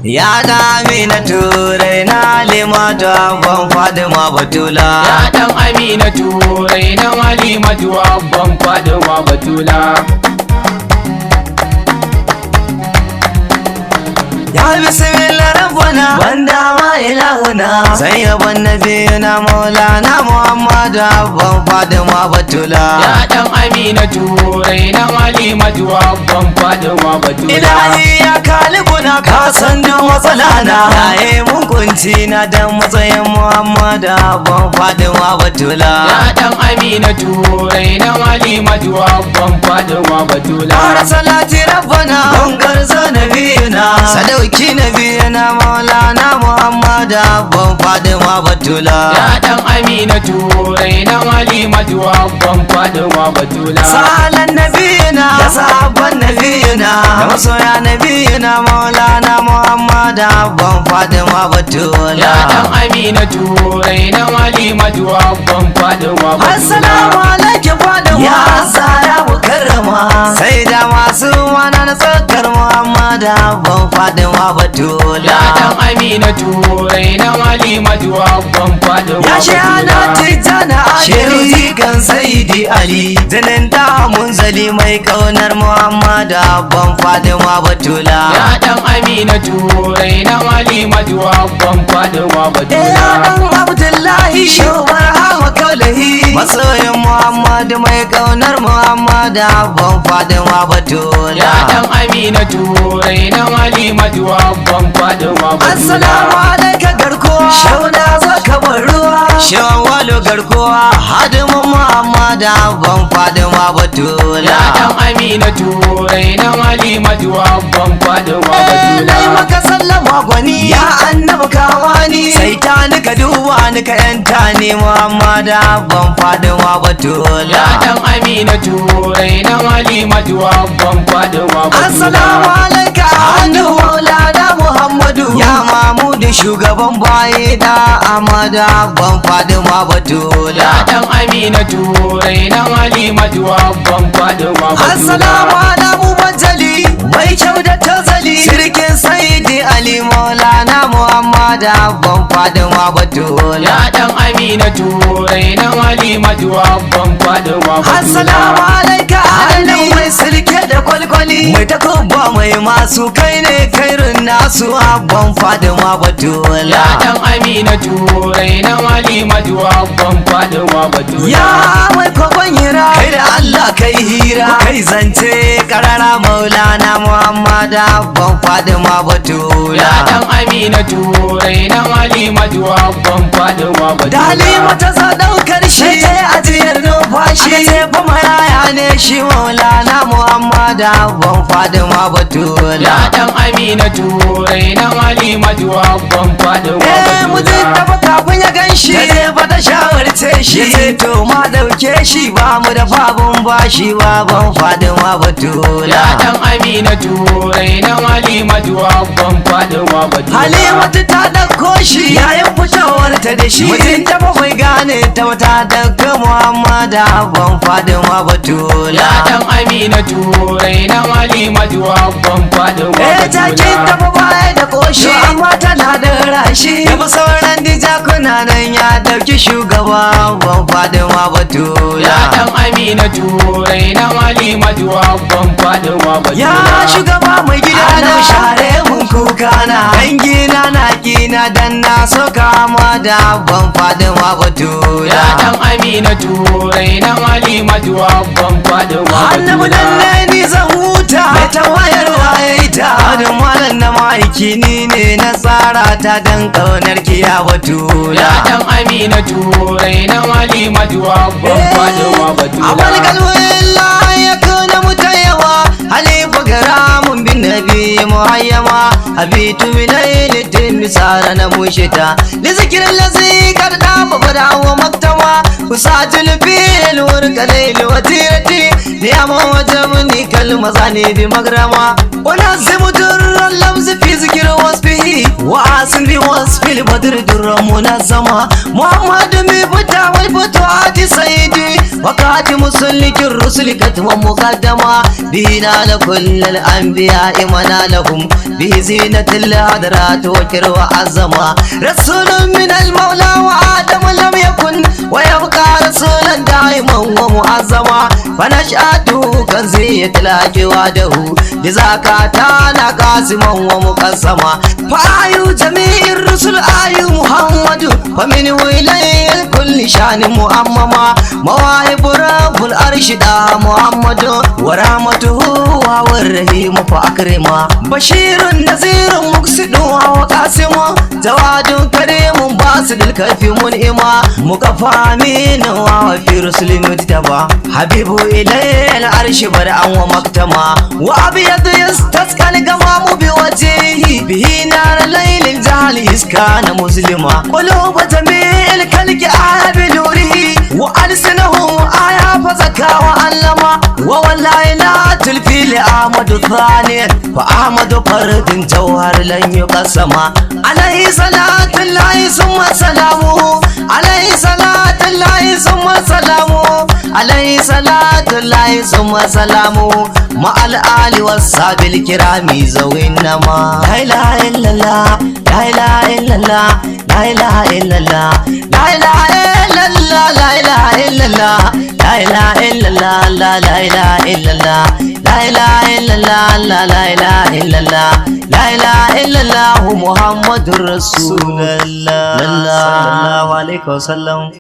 Ya da Aminatu raina Halimatu abban Fadima Batula. Ya dan Aminatu raina Halimatu abban Fadima Batula. Ya bismillah rabbana banda ma ilahuna sai yaban nabiyina maulana Muhammadu abban Fadima Batula. Ya dan Aminatu raina Halimatu abban Fadima Batula. Ilahi ya kalibuna ka san duk matsala na yaye mun kunci na dan matsayin Muhammadu abban Fadima Batula. Ya dan Aminatu raina Halimatu abban Fadima Batula. Ara salati rabbana gongar za nabiyina sadauki nabiyina maulana Muhammadu abban Fadima Batula. Ya dan Aminatu raina Halimatu abban Fadima Batula. Salan nabiyina da sahabban nabiyina da masoya nabiyina maulana Muhammadu abban Fadima Batula. Ya dan Aminatu raina Halimatu abban Fadima Batula. Assalamu alaikum Fadima ya Zahra mukarrama sai da masu mana na tsakar Muhammadu abban Fadima Batula. Ya dan Aminatu raina Halimatu abban Fadima Batula. Ya shahana tijjana shiri kan Sayyidi Ali jinin da munzali mai kaunar Muhammadu abban Fadima Batula. Ya dan Aminatu raina Halimatu abban Fadima Batula. Ya dan Abdullahi shubar hawa kaulahi masoyin Muhammadu mai kaunar Muhammadu abban Fadima Batula. Ya dan Aminatu raina Halimatu abban Fadima Batula. Assalamu alaika garkuwa shauna zaka bar ruwa shawalu garkuwa hadimin Muhammadu abban Fadima Batula. Ya dan Aminatu raina Halimatu abban Fadima Lai Batula. maka sallama gwani ya annabi kawani sai ta nika duba nika yanta ne Muhammadu abban Fadima Batula. Ya dan Aminatu raina Halimatu abban Fadima Batula. Assalamu alaika annu maulana Muhammadu ya Mamudu shugaban baye da Ahmadu abban Fadima Batula. Ya dan Aminatu raina Halimatu abban Fadima Batula. Assalamu ala mubajjali mai kyau da tazali sirkin Sayyidi Ali maulana Muhammadu abban Fadima Batula. Ya dan Aminatu raina Halimatu abban Fadima Batula. Assalamu alaika annabi mai silke da kwalkwali mai takubba mai masu kai ne kairin nasu abban Fadima Batula. Ya dan Aminatu raina Halimatu abban Fadima Batula. Ya mai kwakwan hira kai da Allah kai hira kai zance karara maulana Muhammadu abban Fadima Batula. Ya dan Aminatu raina Halimatu abban Fadima Batula. Da Halima ta sa daukar shi ta ajiyar numfashi aka ce fa maraya ne shi maulana Muhammadu abban Fadima Batula. Ya dan Aminatu raina Halimatu abban Fadima Batula. Mutum da kafin ya gan shi ya fa ta shawarce shi ya ce to ma dauke shi ba mu da fabun bashi baban Fadima Batula. Ya dan Aminatu raina Halimatu abban Fadima Batula. Halimatu ta dauko shi yayin fitowar ta da shi mutum ta ba mai gane ta wata daga Muhammadu abban Fadima Batula. Ya dan Aminatu raina Halimatu abban Fadima Batula. Take ta ba baya da koshi amma tana da rashi da sauran dijakuna nan ya dauki shugaba abban Fadima Batula. Ya dan Aminatu raina Halimatu abban Fadima Batula. Ya shugaba mai gida na share mun kuka na dangina na kina dan na so kama da abban Fadima Batula. Ya dan Aminatu raina Halimatu abban Fadima Annabi Batula. dan ni zan huta mai tawayar waye ta adin malan na maiki ni ne na tsara ta dan kaunar kiya Batula. Ya dan Aminatu raina Halimatu abban Fadima Batula. amal kalwillah ya kuna mutayawa halifa garamun bin nabi muhayyama habitu bilaylatin misara na mushita li zikirin lazi da babada wa maktama usajil fil warqalail watirati niyama wajabni kalma zani bi magrama unazimu durran lamz fi zikr wasfihi wa asin bi wasfil badr durran munazzama muhammad mi buta wal futuati sayyidi wakati musallikir rusul katma muqaddama bina la kullal anbiya imana lahum bi zinatil hadrat wa kirwa azama rasulun min al mawla wa adam lam yakun wa yabqa rasulan daiman wa muazzama fanashatu kanziyatil aqwadahu bizakata na qasiman wa muqassama fa ayu jami'ir rusul ayu muhammadu fa min ilayhi kulli shan muammama مواهب رب العرش دا محمد ورحمته والرحيم فأكرما بشير نذير مقصد وقاسم جواد كريم باسل الكيف منئما مكفى امين وفي رسل مجتبى حبيب إليه العرش برعا ومكتما وأبيض يستسقى الغمام بوجهه به نار الليل الجهل إسكان مسلما قلوب جميع الخلق آية بنوره وألسنهم آية فزكى وعلما ووالله لا تلفي لأحمد ثانيا فأحمد فرد جوهر لن يقسم عليه صلاة الله ثم سلامه عليه صلاة الله ثم سلامه عليه صلاة الله ثم سلامه مع الآل والصحب الكرام ذوي النما لا إله إلا الله لا إله إلا الله لا إله إلا الله لا إله إلا الله لا إله إلا الله لا إله إلا الله لا إله إلا الله لا إله إلا الله لا إله إلا الله لا إله إلا الله محمد رسول الله صلى الله عليه وسلم.